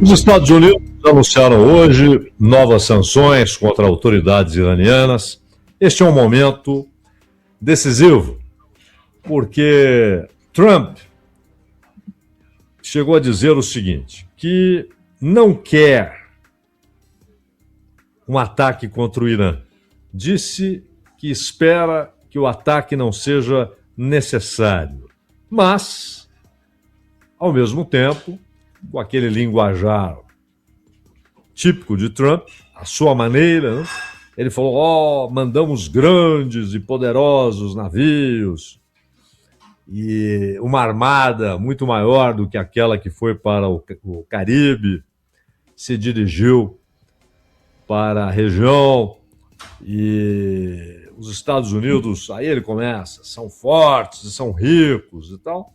Os Estados Unidos anunciaram hoje novas sanções contra autoridades iranianas. Este é um momento decisivo, porque Trump chegou a dizer o seguinte, que não quer um ataque contra o Irã. Disse que espera que o ataque não seja necessário, mas, ao mesmo tempo, com aquele linguajar típico de Trump, a sua maneira, né? Ele falou, mandamos grandes e poderosos navios e uma armada muito maior do que aquela que foi para o Caribe, se dirigiu para a região e os Estados Unidos, aí ele começa, são fortes, são ricos e tal.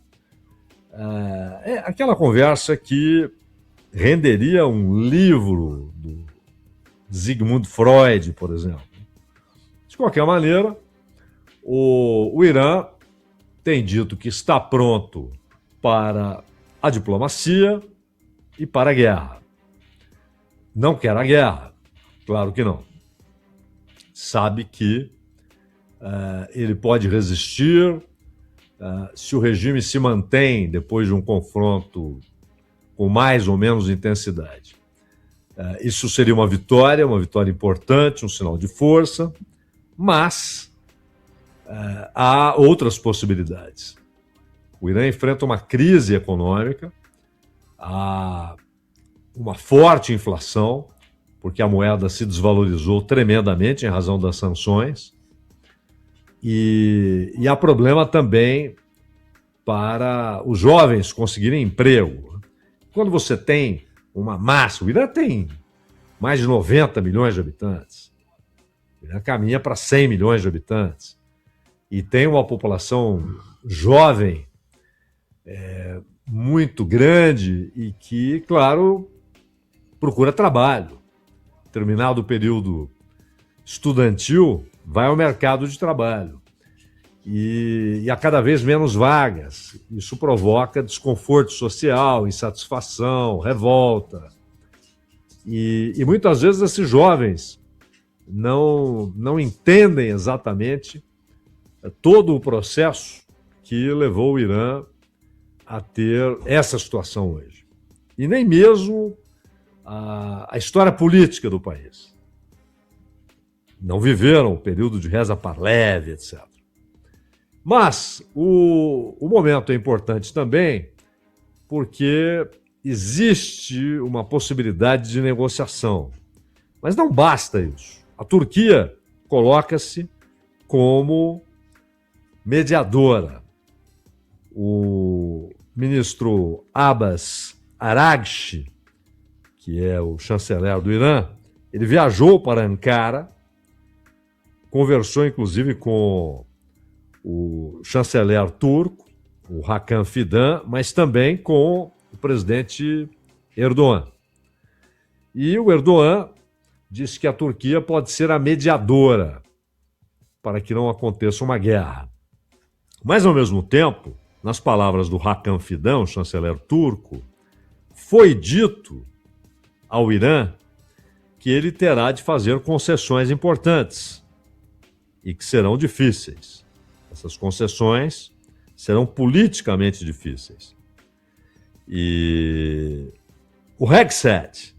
É aquela conversa que renderia um livro do Sigmund Freud, por exemplo. De qualquer maneira, o Irã tem dito que está pronto para a diplomacia e para a guerra. Não quer a guerra, claro que não. Sabe que ele pode resistir se o regime se mantém depois de um confronto com mais ou menos intensidade. Isso seria uma vitória importante, um sinal de força, mas há outras possibilidades. O Irã enfrenta uma crise econômica, há uma forte inflação, porque a moeda se desvalorizou tremendamente em razão das sanções, e há problema também para os jovens conseguirem emprego. Quando você tem uma massa, o Irã tem mais de 90 milhões de habitantes, o Irã caminha para 100 milhões de habitantes, e tem uma população jovem muito grande e que, claro, procura trabalho. Terminado o período estudantil, vai ao mercado de trabalho. E há cada vez menos vagas. Isso provoca desconforto social, insatisfação, revolta. E muitas vezes esses jovens não entendem exatamente todo o processo que levou o Irã a ter essa situação hoje. E nem mesmo a história política do país. Não viveram o período de Reza Pahlavi, etc. Mas o momento é importante também porque existe uma possibilidade de negociação. Mas não basta isso. A Turquia coloca-se como mediadora. O ministro Abbas Araghchi, que é o chanceler do Irã, ele viajou para Ankara, conversou inclusive com o chanceler turco, o Hakan Fidan, mas também com o presidente Erdogan. E o Erdogan disse que a Turquia pode ser a mediadora para que não aconteça uma guerra. Mas, ao mesmo tempo, nas palavras do Hakan Fidan, o chanceler turco, foi dito ao Irã que ele terá de fazer concessões importantes e que serão difíceis. Essas concessões serão politicamente difíceis. E o Hegseth,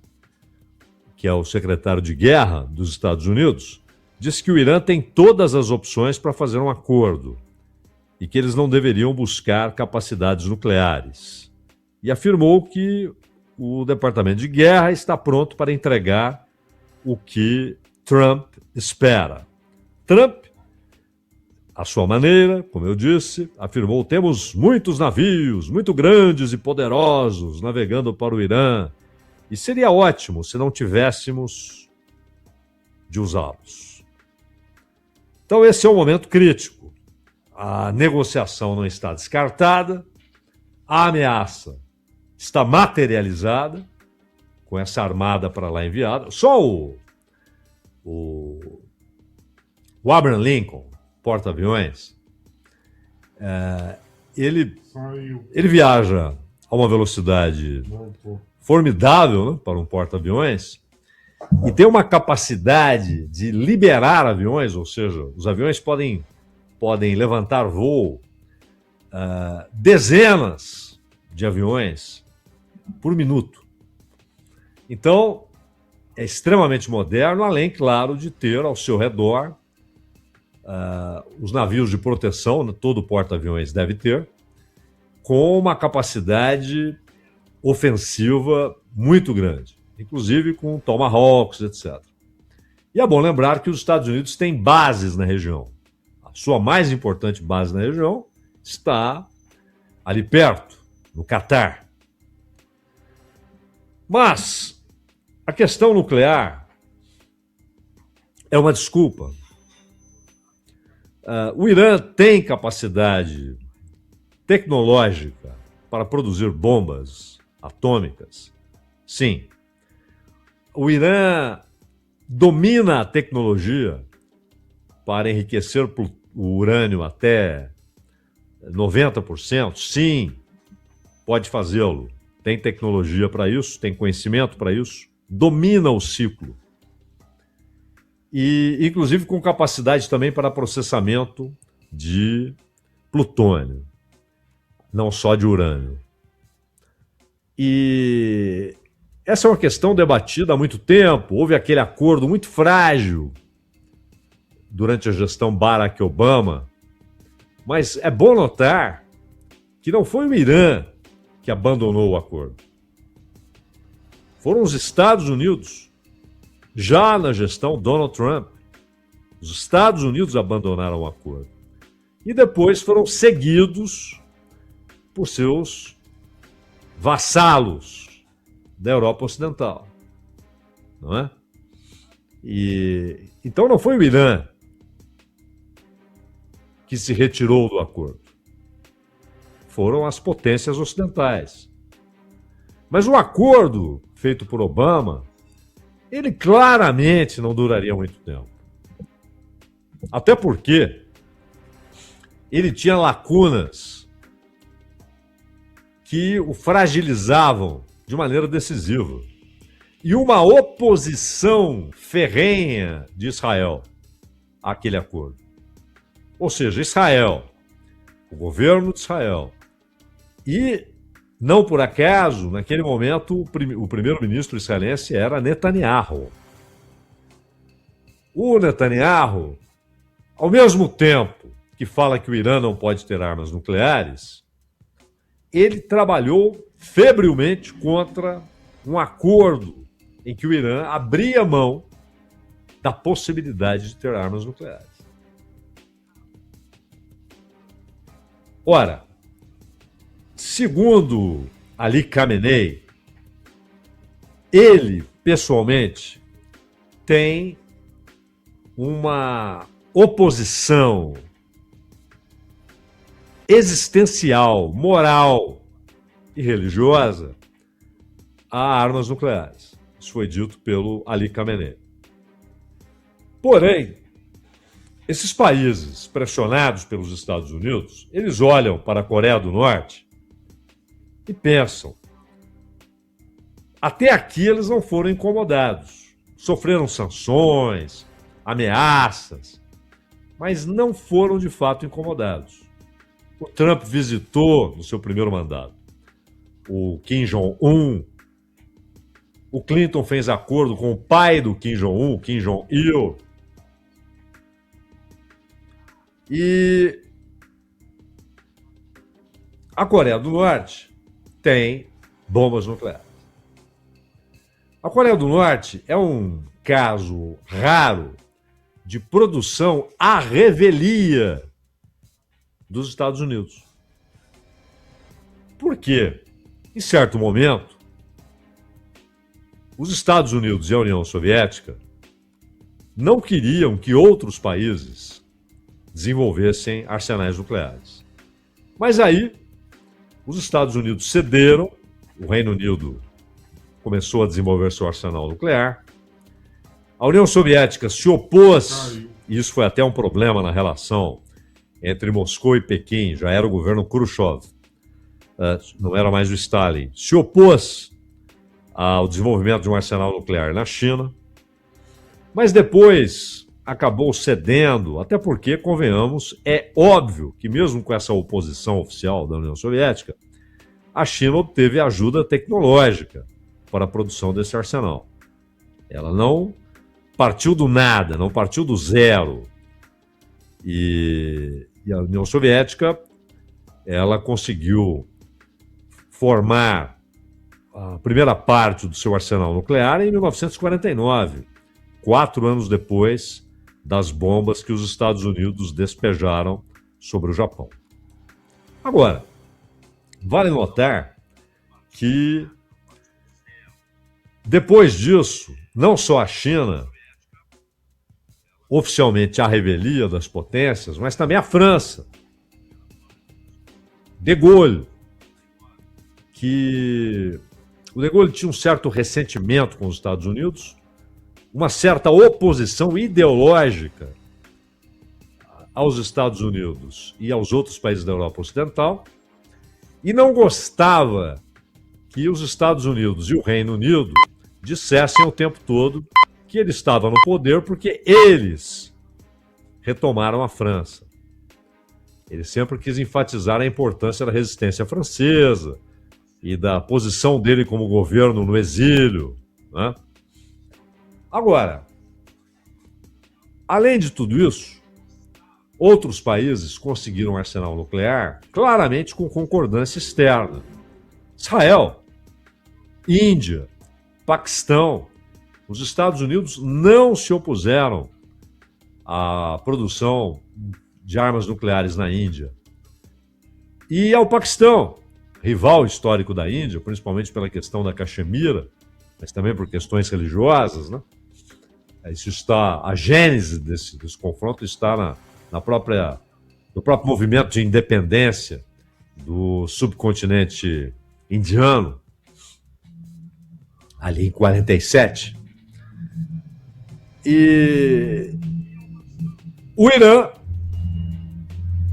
que é o secretário de guerra dos Estados Unidos, disse que o Irã tem todas as opções para fazer um acordo e que eles não deveriam buscar capacidades nucleares. E afirmou que o Departamento de Guerra está pronto para entregar o que Trump espera. Trump, à sua maneira, como eu disse, afirmou: temos muitos navios, muito grandes e poderosos, navegando para o Irã, e seria ótimo se não tivéssemos de usá-los. Então esse é um momento crítico. A negociação não está descartada, a ameaça está materializada, com essa armada para lá enviada. Só o Abraham Lincoln, porta-aviões, ele viaja a uma velocidade formidável, né, para um porta-aviões, e tem uma capacidade de liberar aviões, ou seja, os aviões podem levantar voo, dezenas de aviões por minuto. Então, é extremamente moderno, além, claro, de ter ao seu redor os navios de proteção, né, todo porta-aviões deve ter, com uma capacidade ofensiva muito grande, inclusive com Tomahawks, etc. E é bom lembrar que os Estados Unidos têm bases na região. A sua mais importante base na região está ali perto, no Catar. Mas a questão nuclear é uma desculpa. O Irã tem capacidade tecnológica para produzir bombas atômicas? Sim. O Irã domina a tecnologia para enriquecer o urânio até 90%? Sim, pode fazê-lo. Tem tecnologia para isso, tem conhecimento para isso, domina o ciclo. E, inclusive, com capacidade também para processamento de plutônio, não só de urânio. E essa é uma questão debatida há muito tempo. Houve aquele acordo muito frágil durante a gestão Barack Obama, mas é bom notar que não foi o Irã que abandonou o acordo. Foram os Estados Unidos, já na gestão Donald Trump. Os Estados Unidos abandonaram o acordo. E depois foram seguidos por seus vassalos da Europa Ocidental. Não é? Então não foi o Irã que se retirou do acordo. Foram as potências ocidentais. Mas o acordo feito por Obama, ele claramente não duraria muito tempo. Até porque ele tinha lacunas que o fragilizavam de maneira decisiva. E uma oposição ferrenha de Israel àquele acordo. Ou seja, Israel, o governo de Israel, e não por acaso, naquele momento, o primeiro-ministro israelense era Netanyahu. O Netanyahu, ao mesmo tempo que fala que o Irã não pode ter armas nucleares, ele trabalhou febrilmente contra um acordo em que o Irã abria mão da possibilidade de ter armas nucleares. Ora, segundo Ali Khamenei, ele, pessoalmente, tem uma oposição existencial, moral e religiosa a armas nucleares. Isso foi dito pelo Ali Khamenei. Porém, esses países pressionados pelos Estados Unidos, eles olham para a Coreia do Norte e pensam, até aqui eles não foram incomodados. Sofreram sanções, ameaças, mas não foram de fato incomodados. O Trump visitou, no seu primeiro mandato, o Kim Jong-un. O Clinton fez acordo com o pai do Kim Jong-un, o Kim Jong-il. E a Coreia do Norte tem bombas nucleares. A Coreia do Norte é um caso raro de produção à revelia dos Estados Unidos. Por quê? Em certo momento, os Estados Unidos e a União Soviética não queriam que outros países desenvolvessem arsenais nucleares. Mas aí, os Estados Unidos cederam, o Reino Unido começou a desenvolver seu arsenal nuclear, a União Soviética se opôs, e isso foi até um problema na relação entre Moscou e Pequim, já era o governo Khrushchev. não era mais o Stalin, se opôs ao desenvolvimento de um arsenal nuclear na China, mas depois acabou cedendo, até porque, convenhamos, é óbvio que mesmo com essa oposição oficial da União Soviética, a China obteve ajuda tecnológica para a produção desse arsenal. Ela não partiu do nada, não partiu do zero. E a União Soviética, ela conseguiu formar a primeira parte do seu arsenal nuclear em 1949, 4 anos depois das bombas que os Estados Unidos despejaram sobre o Japão. Agora, vale notar que depois disso, não só a China, oficialmente a revelia das potências, mas também a França. De Gaulle, que o De Gaulle tinha um certo ressentimento com os Estados Unidos, uma certa oposição ideológica aos Estados Unidos e aos outros países da Europa Ocidental, e não gostava que os Estados Unidos e o Reino Unido dissessem o tempo todo que ele estava no poder porque eles retomaram a França. Ele sempre quis enfatizar a importância da resistência francesa e da posição dele como governo no exílio, né? Agora, além de tudo isso, outros países conseguiram um arsenal nuclear claramente com concordância externa. Israel, Índia, Paquistão. Os Estados Unidos não se opuseram à produção de armas nucleares na Índia. E ao Paquistão, rival histórico da Índia, principalmente pela questão da Caxemira, mas também por questões religiosas, né? Isso está, a gênese desse confronto está no próprio movimento de independência do subcontinente indiano, ali em 47. E o Irã,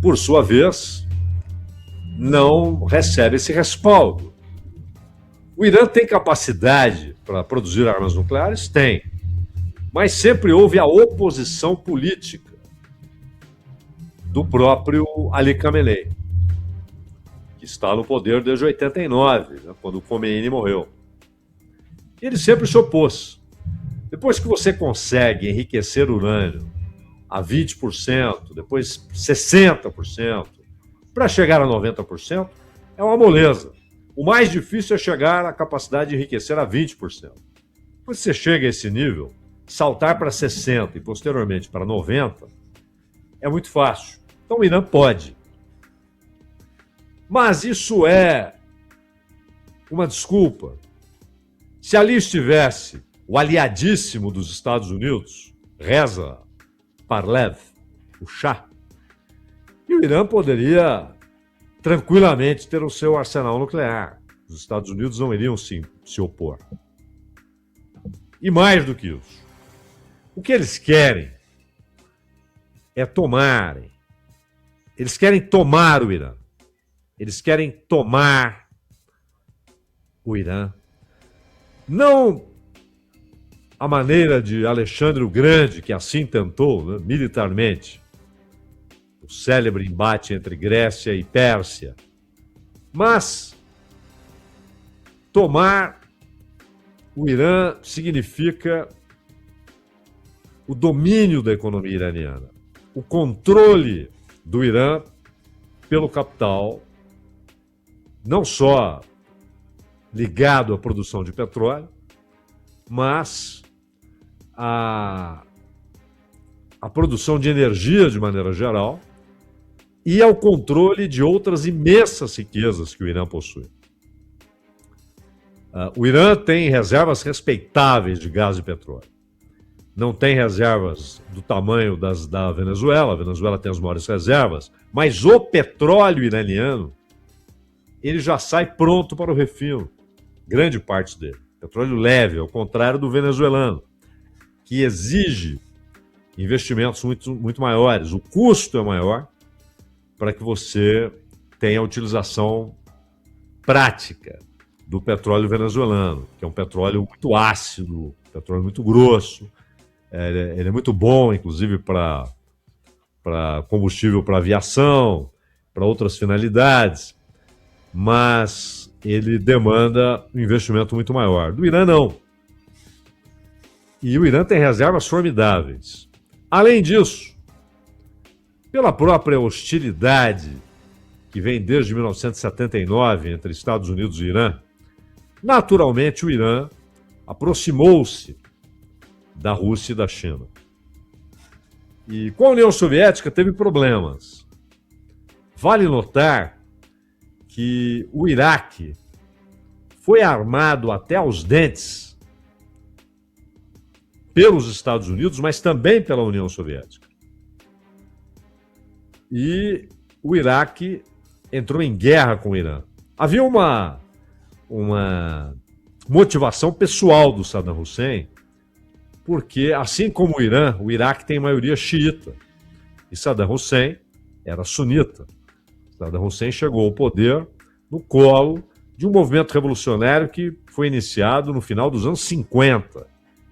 por sua vez, não recebe esse respaldo. O Irã tem capacidade para produzir armas nucleares? Tem. Mas sempre houve a oposição política do próprio Ali Khamenei, que está no poder desde 89, né, quando o Khomeini morreu. Ele sempre se opôs. Depois que você consegue enriquecer urânio a 20%, depois 60%, para chegar a 90%, é uma moleza. O mais difícil é chegar à capacidade de enriquecer a 20%. Quando você chega a esse nível, saltar para 60% e posteriormente para 90% é muito fácil. Então o Irã pode. Mas isso é uma desculpa. Se ali estivesse o aliadíssimo dos Estados Unidos, Reza Pahlavi, o Shah, e o Irã poderia tranquilamente ter o seu arsenal nuclear. Os Estados Unidos não iriam se opor. E mais do que isso, o que eles querem é tomarem. Eles querem tomar o Irã. Eles querem tomar o Irã. Não a maneira de Alexandre o Grande, que assim tentou, né, militarmente, o célebre embate entre Grécia e Pérsia, mas tomar o Irã significa o domínio da economia iraniana, o controle do Irã pelo capital, não só ligado à produção de petróleo, mas à produção de energia de maneira geral e ao controle de outras imensas riquezas que o Irã possui. O Irã tem reservas respeitáveis de gás e petróleo. Não tem reservas do tamanho da Venezuela. A Venezuela tem as maiores reservas, mas o petróleo iraniano ele já sai pronto para o refino, grande parte dele. Petróleo leve, ao contrário do venezuelano, que exige investimentos muito maiores. O custo é maior para que você tenha a utilização prática do petróleo venezuelano, que é um petróleo muito ácido, petróleo muito grosso. Ele é muito bom, inclusive, para combustível para aviação, para outras finalidades, mas ele demanda um investimento muito maior. Do Irã, não. E o Irã tem reservas formidáveis. Além disso, pela própria hostilidade que vem desde 1979 entre Estados Unidos e Irã, naturalmente o Irã aproximou-se da Rússia e da China. E com a União Soviética teve problemas. Vale notar que o Iraque foi armado até aos dentes pelos Estados Unidos, mas também pela União Soviética. E o Iraque entrou em guerra com o Irã. Havia uma motivação pessoal do Saddam Hussein, porque, assim como o Irã, o Iraque tem maioria xiita. E Saddam Hussein era sunita. Saddam Hussein chegou ao poder no colo de um movimento revolucionário que foi iniciado no final dos anos 50.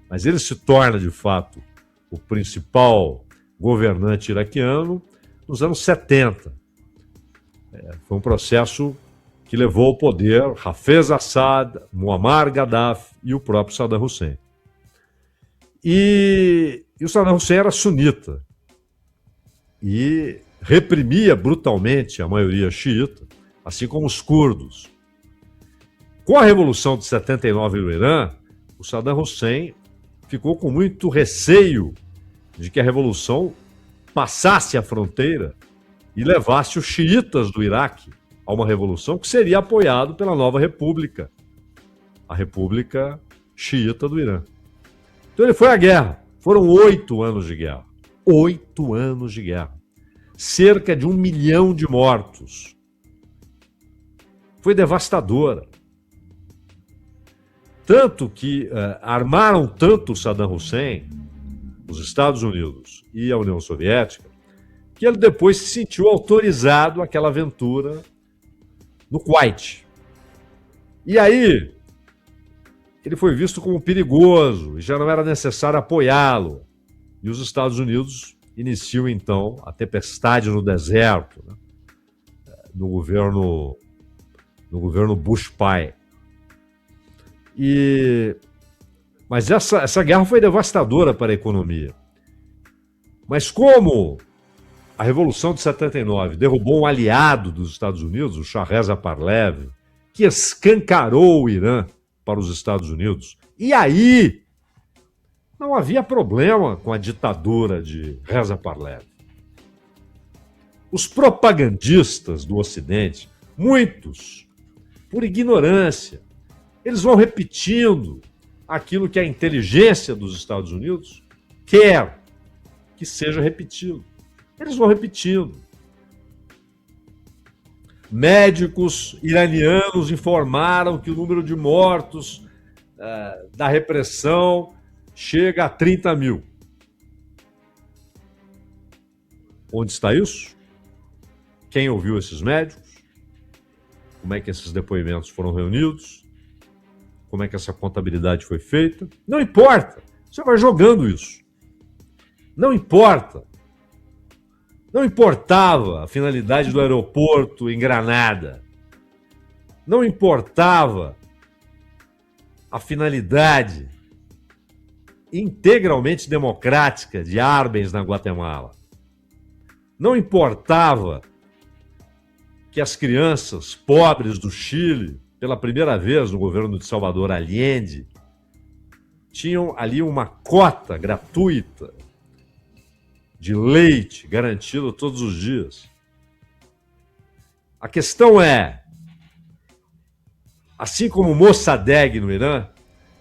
Mas ele se torna, de fato, o principal governante iraquiano nos anos 70. Foi um processo que levou ao poder Hafez Assad, Muammar Gaddafi e o próprio Saddam Hussein. E o Saddam Hussein era sunita e reprimia brutalmente a maioria xiita, assim como os curdos. Com a Revolução de 79 no Irã, o Saddam Hussein ficou com muito receio de que a Revolução passasse a fronteira e levasse os xiitas do Iraque a uma revolução que seria apoiado pela nova república, a República Xiita do Irã. Então ele foi à guerra. Foram 8 anos de guerra. 8 anos de guerra. Cerca de 1 milhão de mortos. Foi devastadora. Tanto que armaram tanto o Saddam Hussein, os Estados Unidos e a União Soviética, que ele depois se sentiu autorizado àquela aventura no Kuwait. E aí ele foi visto como perigoso e já não era necessário apoiá-lo. E os Estados Unidos iniciam, então, a tempestade no deserto, né? no governo Bush pai. Mas essa guerra foi devastadora para a economia. Mas como a Revolução de 79 derrubou um aliado dos Estados Unidos, o Shah Reza Pahlavi, que escancarou o Irã para os Estados Unidos. E aí não havia problema com a ditadura de Reza Pahlavi. Os propagandistas do Ocidente, muitos, por ignorância, eles vão repetindo aquilo que a inteligência dos Estados Unidos quer que seja repetido. Eles vão repetindo. Médicos iranianos informaram que o número de mortos da repressão chega a 30 mil. Onde está isso? Quem ouviu esses médicos? Como é que esses depoimentos foram reunidos? Como é que essa contabilidade foi feita? Não importa. Você vai jogando isso. Não importa. Não importava a finalidade do aeroporto em Granada. Não importava a finalidade integralmente democrática de Arbenz na Guatemala. Não importava que as crianças pobres do Chile, pela primeira vez no governo de Salvador Allende, tinham ali uma cota gratuita de leite garantido todos os dias. A questão é, assim como Mossadegh no Irã,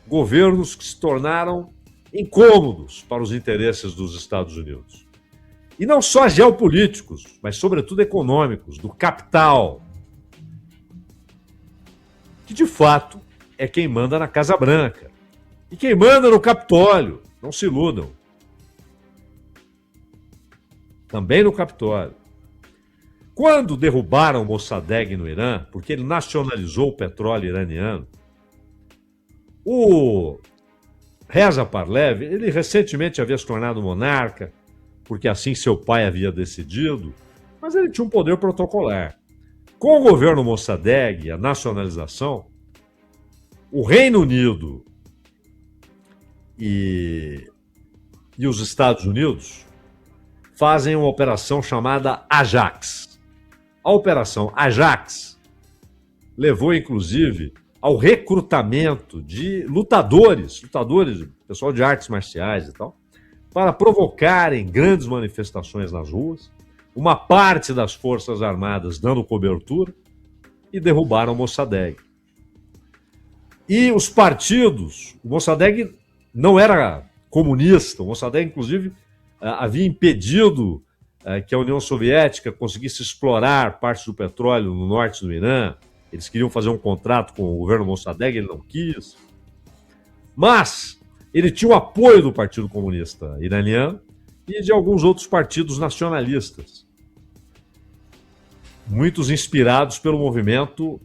governos que se tornaram incômodos para os interesses dos Estados Unidos. E não só geopolíticos, mas sobretudo econômicos, do capital, que de fato é quem manda na Casa Branca e quem manda no Capitólio, não se iludam. Também no Capitólio. Quando derrubaram Mossadegh no Irã, porque ele nacionalizou o petróleo iraniano, o Reza Pahlavi, ele recentemente havia se tornado monarca, porque assim seu pai havia decidido, mas ele tinha um poder protocolar. Com o governo Mossadegh, a nacionalização, o Reino Unido e os Estados Unidos fazem uma operação chamada Ajax. A operação Ajax levou, inclusive, ao recrutamento de lutadores, pessoal de artes marciais e tal, para provocarem grandes manifestações nas ruas, uma parte das Forças Armadas dando cobertura, e derrubaram Mossadegh. E os partidos, o Mossadegh não era comunista, o Mossadegh, inclusive, havia impedido que a União Soviética conseguisse explorar partes do petróleo no norte do Irã. Eles queriam fazer um contrato com o governo Mossadegh, ele não quis. Mas ele tinha o apoio do Partido Comunista Iraniano e de alguns outros partidos nacionalistas, muitos inspirados pelo movimento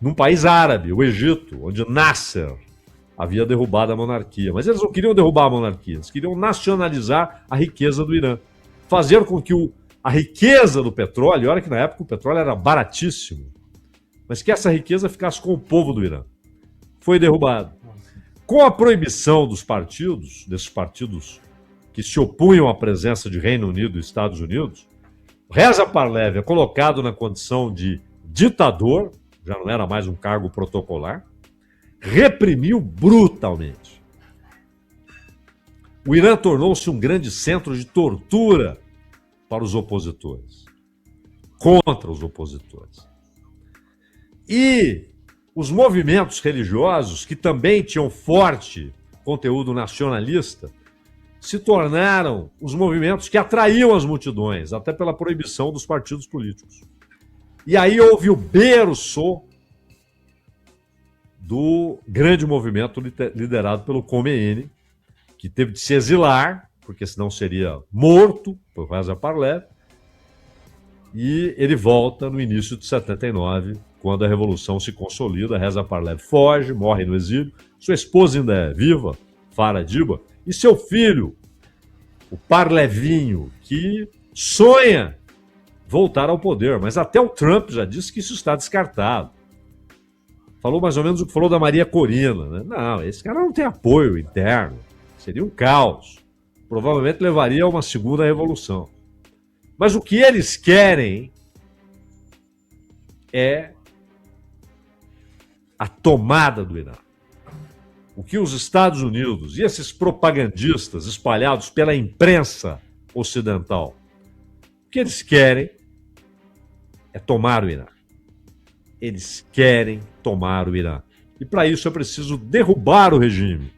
num país árabe, o Egito, onde Nasser havia derrubado a monarquia. Mas eles não queriam derrubar a monarquia, eles queriam nacionalizar a riqueza do Irã. Fazer com que a riqueza do petróleo, olha que na época o petróleo era baratíssimo, mas que essa riqueza ficasse com o povo do Irã. Foi derrubado. Com a proibição dos partidos, desses partidos que se opunham à presença de Reino Unido e Estados Unidos, Reza Pahlavi é colocado na condição de ditador, já não era mais um cargo protocolar, reprimiu brutalmente. O Irã tornou-se um grande centro de tortura para os opositores, contra os opositores. E os movimentos religiosos, que também tinham forte conteúdo nacionalista, se tornaram os movimentos que atraíam as multidões, até pela proibição dos partidos políticos. E aí houve o berço do grande movimento liderado pelo Khomeini, que teve de se exilar, porque senão seria morto por Reza Pahlavi, e ele volta no início de 79, quando a revolução se consolida. Reza Pahlavi foge, morre no exílio, sua esposa ainda é viva, Farah Diba, e seu filho, o Parlevinho, que sonha voltar ao poder, mas até o Trump já disse que isso está descartado. Falou mais ou menos o que falou da Maria Corina, né? Não, esse cara não tem apoio interno, seria um caos. Provavelmente levaria a uma segunda revolução. Mas o que eles querem é a tomada do Irã. O que os Estados Unidos e esses propagandistas espalhados pela imprensa ocidental, o que eles querem é tomar o Irã. Eles querem tomar o Irã. E para isso é preciso derrubar o regime.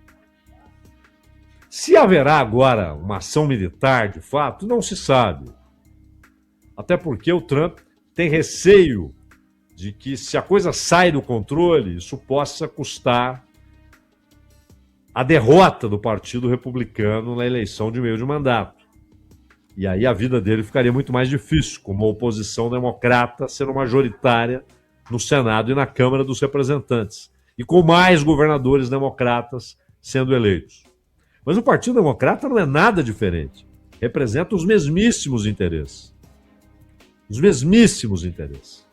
Se haverá agora uma ação militar, de fato, não se sabe. Até porque o Trump tem receio de que, se a coisa sai do controle, isso possa custar a derrota do Partido Republicano na eleição de meio de mandato. E aí a vida dele ficaria muito mais difícil, com uma oposição democrata sendo majoritária no Senado e na Câmara dos Representantes, e com mais governadores democratas sendo eleitos. Mas o Partido Democrata não é nada diferente. Representa os mesmíssimos interesses. Os mesmíssimos interesses.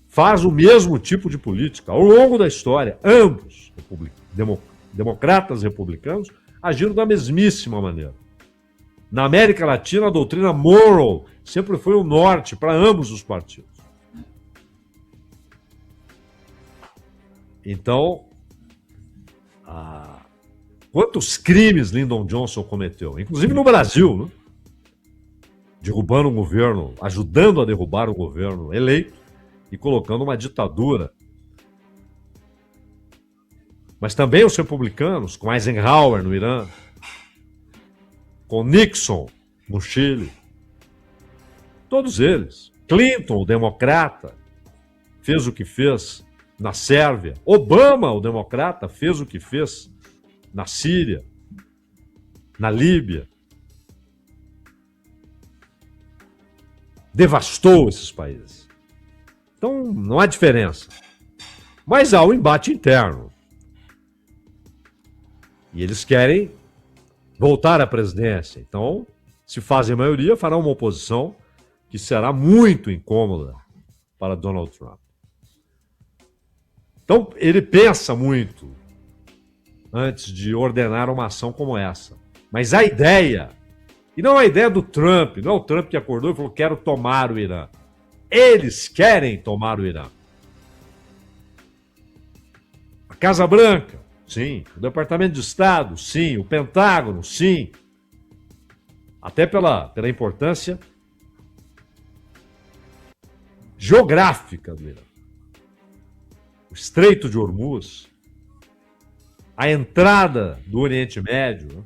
Faz o mesmo tipo de política ao longo da história. Ambos, democratas e republicanos, agiram da mesmíssima maneira. Na América Latina, a doutrina Monroe sempre foi o norte para ambos os partidos. Então, quantos crimes Lyndon Johnson cometeu? Inclusive no Brasil, né? Derrubando um governo, ajudando a derrubar um governo eleito e colocando uma ditadura. Mas também os republicanos, com Eisenhower no Irã, com Nixon no Chile, todos eles. Clinton, o democrata, fez o que fez na Sérvia. Obama, o democrata, fez o que fez na Síria, na Líbia. devastou esses países. Então, não há diferença. Mas há um embate interno. E eles querem voltar à presidência. Então, se fazem maioria, farão uma oposição que será muito incômoda para Donald Trump. Então, ele pensa muito antes de ordenar uma ação como essa. Mas a ideia, e não a ideia do Trump, não é o Trump que acordou e falou, quero tomar o Irã. Eles querem tomar o Irã. A Casa Branca, sim. O Departamento de Estado, sim. O Pentágono, sim. Até pela importância geográfica do Irã. O Estreito de Hormuz, a entrada do Oriente Médio,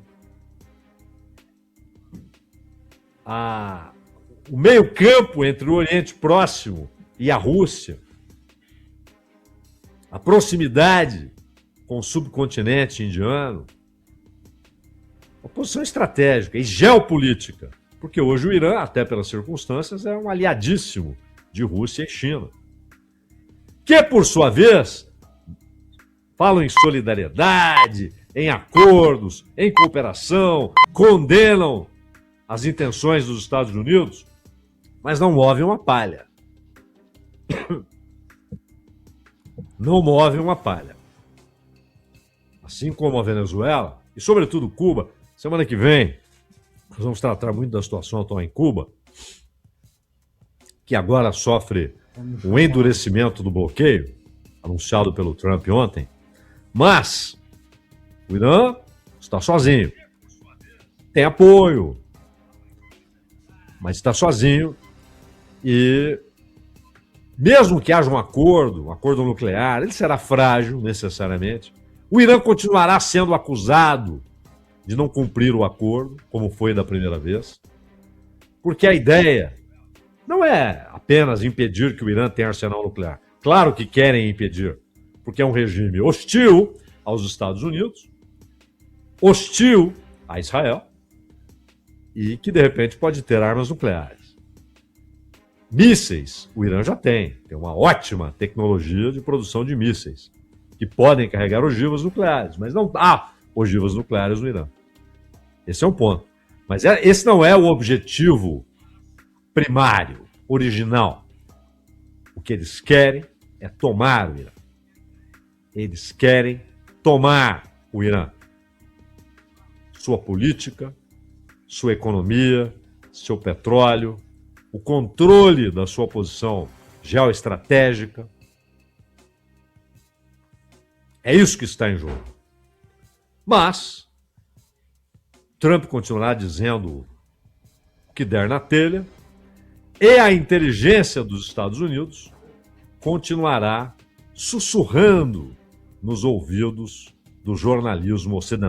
o meio-campo entre o Oriente Próximo e a Rússia, a proximidade com o subcontinente indiano, uma posição estratégica e geopolítica, porque hoje o Irã, até pelas circunstâncias, é um aliadíssimo de Rússia e China, que, por sua vez, falam em solidariedade, em acordos, em cooperação, condenam as intenções dos Estados Unidos, mas não movem uma palha. Não movem uma palha. Assim como a Venezuela, e sobretudo Cuba, semana que vem, nós vamos tratar muito da situação atual em Cuba, que agora sofre um endurecimento do bloqueio, anunciado pelo Trump ontem, mas o Irã está sozinho. Tem apoio, mas está sozinho e mesmo que haja um acordo nuclear, ele será frágil necessariamente. O Irã continuará sendo acusado de não cumprir o acordo, como foi da primeira vez, porque a ideia não é apenas impedir que o Irã tenha arsenal nuclear. Claro que querem impedir, porque é um regime hostil aos Estados Unidos, hostil a Israel, e que, de repente, pode ter armas nucleares. Mísseis, o Irã já tem uma ótima tecnologia de produção de mísseis, que podem carregar ogivas nucleares, mas não há ogivas nucleares no Irã. Esse é um ponto. Mas esse não é o objetivo primário, original. O que eles querem é tomar o Irã. Eles querem tomar o Irã. Sua política, sua economia, seu petróleo, o controle da sua posição geoestratégica. É isso que está em jogo. Mas Trump continuará dizendo o que der na telha e a inteligência dos Estados Unidos continuará sussurrando nos ouvidos do jornalismo ocidental.